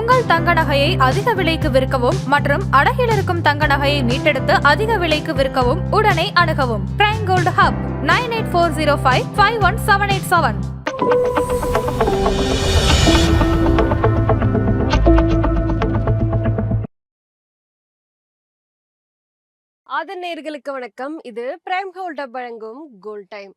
உங்கள் தங்க நகையை அதிக விலைக்கு விற்கவும் மற்றும் அடகில் இருக்கும் தங்க நகையை மீட்டெடுத்து அதிக விலைக்கு விற்கவும் உடனே அணுகவும். Prime gold hub 9840551787. ஆதன் நேயர்களுக்கு வணக்கம். இது பிரைம் கோல்ட் ஹப் வழங்கும் கோல்ட் டைம்.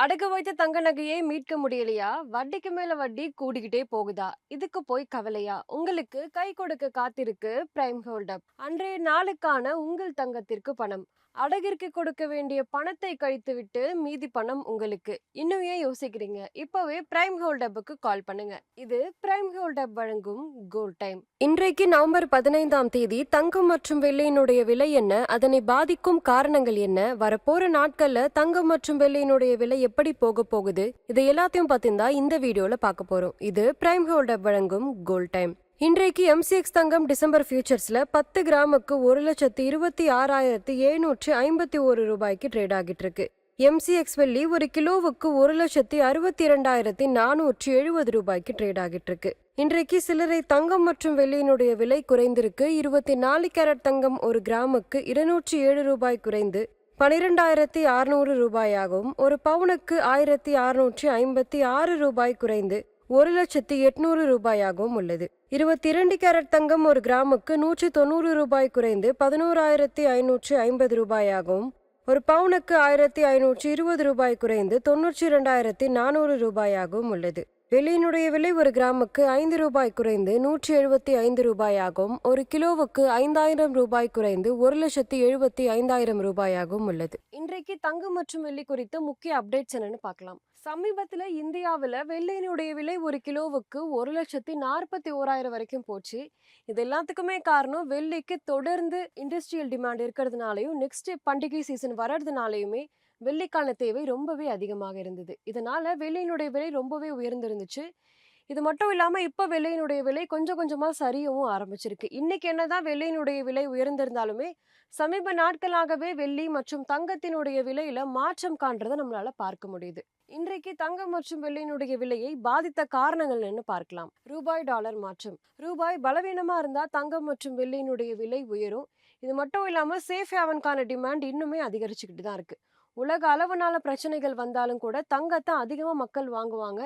அடகு வைத்த தங்க நகையை மீட்க முடியலையா? வட்டிக்கு மேல வட்டி கூடிக்கிட்டே போகுதா? இதுக்கு போய் கவலையா? உங்களுக்கு கை கொடுக்க காத்திருக்கு பிரைம் கோல்ட் ஹப். அன்றைய நாளுக்கான உங்கள் தங்கத்திற்கு பணம். அடகிற்கு கொடுக்க வேண்டிய பணத்தை கழித்து விட்டு மீதி பணம் உங்களுக்கு. இன்னும் ஏன் யோசிக்கிறீங்க? இப்பவே பிரைம் கோல்ட் ஹப்புக்கு கால் பண்ணுங்க. இது பிரைம் கோல்ட் ஹப் வழங்கும் கோல்ட் டைம். இன்றைக்கு நவம்பர் 15ஆம் தேதி தங்கம் மற்றும் வெள்ளியினுடைய விலை என்ன? அதனை பாதிக்கும் காரணங்கள் என்ன? வரப்போற நாட்கள்ல தங்கம் மற்றும் வெள்ளியினுடைய விலை எப்படி போக போகுது? இதை எல்லாத்தையும் பத்திந்தா இந்த வீடியோல பார்க்க போறோம். இது பிரைம் கோல்ட் ஹப் வழங்கும் கோல்ட் டைம். இன்றைக்கு MCX தங்கம் டிசம்பர் ஃபியூச்சர்ஸ்ல 10 கிராமுக்கு 1,26,751 ரூபாய்க்கு ட்ரேட் ஆகிட்டு இருக்கு. MCX வெள்ளி ஒரு கிலோவுக்கு 1,62,470 ரூபாய்க்கு ட்ரேட் ஆகிட்டு இருக்கு. இன்றைக்கு சில்லறை தங்கம் மற்றும் வெள்ளியினுடைய விலை குறைந்திருக்கு. 24 கேரட் தங்கம் ஒரு கிராமுக்கு 207 ரூபாய் குறைந்து 12,600 ரூபாயாகவும், ஒரு பவுனுக்கு 1,656 ரூபாய் குறைந்து 1,08,000 ரூபாயாகவும் உள்ளது. 22 கேரட் தங்கம் ஒரு கிராமுக்கு 190 ரூபாய் குறைந்து 11,550 ரூபாயாகவும், ஒரு பவுனுக்கு 1,520 ரூபாய் குறைந்து 92,400 ரூபாயாகவும் உள்ளது. வெள்ளியினுடைய விலை ஒரு கிராமுக்கு 5 ரூபாய் குறைந்து 175 ரூபாயாகவும், ஒரு கிலோவுக்கு 5,000 ரூபாய் குறைந்து 1,75,000 ரூபாயாகவும் உள்ளது. இன்றைக்கு தங்கம் மற்றும் வெள்ளி குறித்து முக்கிய அப்டேட்ஸ் என்னன்னு பார்க்கலாம். சமீபத்துல இந்தியாவில் வெள்ளியினுடைய விலை ஒரு கிலோவுக்கு 1,41,000 வரைக்கும் போச்சு. இது எல்லாத்துக்குமே காரணம் வெள்ளிக்கு தொடர்ந்து இண்டஸ்ட்ரியல் டிமாண்ட் இருக்கிறதுனாலையும் நெக்ஸ்ட் பண்டிகை சீசன் வர்றதுனாலையுமே வெள்ளிக்கான தேவை ரொம்பவே அதிகமாக இருந்தது. இதனால வெள்ளியினுடைய விலை ரொம்பவே உயர்ந்திருந்துச்சு. இது மட்டும் இல்லாம இப்ப வெள்ளியினுடைய விலை கொஞ்சம் கொஞ்சமா சரியவும் ஆரம்பிச்சிருக்கு. இன்னைக்கு என்னதான் வெள்ளியினுடைய விலை உயர்ந்திருந்தாலுமே சமீப நாட்களாகவே வெள்ளி மற்றும் தங்கத்தினுடைய விலையில மாற்றம் காண்றதை நம்மளால பார்க்க முடியுது. இன்றைக்கு தங்கம் மற்றும் வெள்ளியினுடைய விலையை பாதித்த காரணங்கள் என்ன பார்க்கலாம். ரூபாய் டாலர் மாற்றம். ரூபாய் பலவீனமா இருந்தா தங்கம் மற்றும் வெள்ளியினுடைய விலை உயரும். இது மட்டும் இல்லாம சேஃப் ஹேவனுக்கான டிமாண்ட் இன்னுமே அதிகரிச்சுக்கிட்டு தான் இருக்கு. உலக அளவுனால பிரச்சனைகள் வந்தாலும் கூட தங்கத்தை அதிகமா மக்கள் வாங்குவாங்க.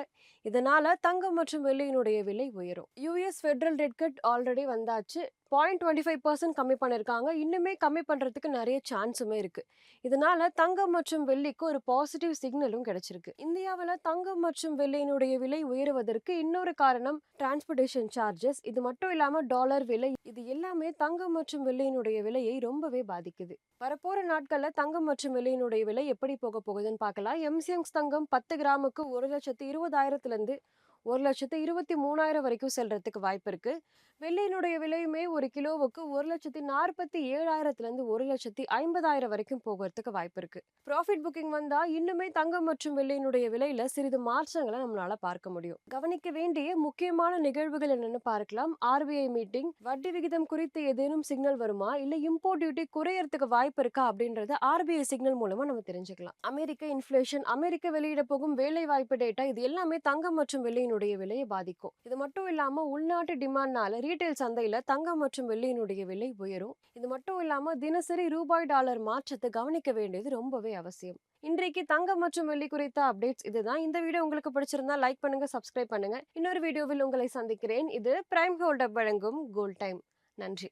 இதனால தங்கம் மற்றும் வெள்ளியினுடைய விலை உயரும். US federal rate cut already வந்தாச்சு. 0.25% கம்மி பண்ணிருக்காங்க. இன்னுமே கம்மி பண்றதுக்கு நிறைய சான்ஸுமே இருக்கு. இதனால தங்கம் மற்றும் வெள்ளிக்கு ஒரு பாசிட்டிவ் சிக்னலும் கிடைச்சிருக்கு. இந்தியாவில் தங்கம் மற்றும் வெள்ளியினுடைய விலை உயருவதற்கு இன்னொரு காரணம் டிரான்ஸ்போர்டேஷன் சார்ஜஸ். இது மட்டும் இல்லாம டாலர் விலை, இது எல்லாமே தங்கம் மற்றும் வெள்ளியினுடைய விலையை ரொம்பவே பாதிக்குது. வரப்போற நாட்கள்ல தங்கம் மற்றும் வெள்ளியினுடைய விலை எப்படி போக போகுதுன்னு பார்க்கலாம். MCX தங்கம் 10 கிராமுக்கு 1,20,000 1,23,000 வரைக்கும் செல்றதுக்கு வாய்ப்பு இருக்கு. வெள்ளியினுடைய விலையுமே ஒரு கிலோவுக்கு 1,47,000 1,50,000 வரைக்கும் போகிறதுக்கு வாய்ப்பு இருக்கு. ப்ராஃபிட் புக்கிங் வந்தா இன்னுமே தங்கம் மற்றும் வெள்ளியினுடைய விலையில சிறிது மாற்றங்களை நம்மளால பார்க்க முடியும். கவனிக்க வேண்டிய முக்கியமான நிகழ்வுகள் என்னன்னு பார்க்கலாம். RBI மீட்டிங், வட்டி விகிதம் குறித்து ஏதேனும் சிக்னல் வருமா, இல்ல இம்போர்ட் டியூட்டி குறையறதுக்கு வாய்ப்பு இருக்கா அப்படின்றத RBI சிக்னல் மூலமா நம்ம தெரிஞ்சுக்கலாம். அமெரிக்க இன்ஃபிளேஷன், அமெரிக்க வெளியிட போகும் வேலை வாய்ப்பு டேட்டா, இது எல்லாமே தங்கம் மற்றும் வெள்ளியினுடைய விலையை பாதிக்கும். இது மட்டும் இல்லாம உள்நாட்டு டிமாண்ட்னால ரீட்டைல் சந்தையில தங்கம் மற்றும் வெள்ளியினுடைய விலை உயரும். இது மட்டும் இல்லாம தினசரி ரூபாய் டாலர் மாற்றத்தை கவனிக்க வேண்டியது ரொம்பவே அவசியம். இன்றைக்கு தங்கம் மற்றும் வெள்ளி குறித்த அப்டேட்ஸ் இதுதான். இந்த வீடியோ உங்களுக்கு பிடிச்சிருந்தா லைக் பண்ணுங்க, சப்ஸ்கிரைப் பண்ணுங்க. இன்னொரு வீடியோவில் உங்களை சந்திக்கிறேன். இது பிரைம் கோல்ட் ஹப் வழங்கும் கோல்ட் டைம். நன்றி.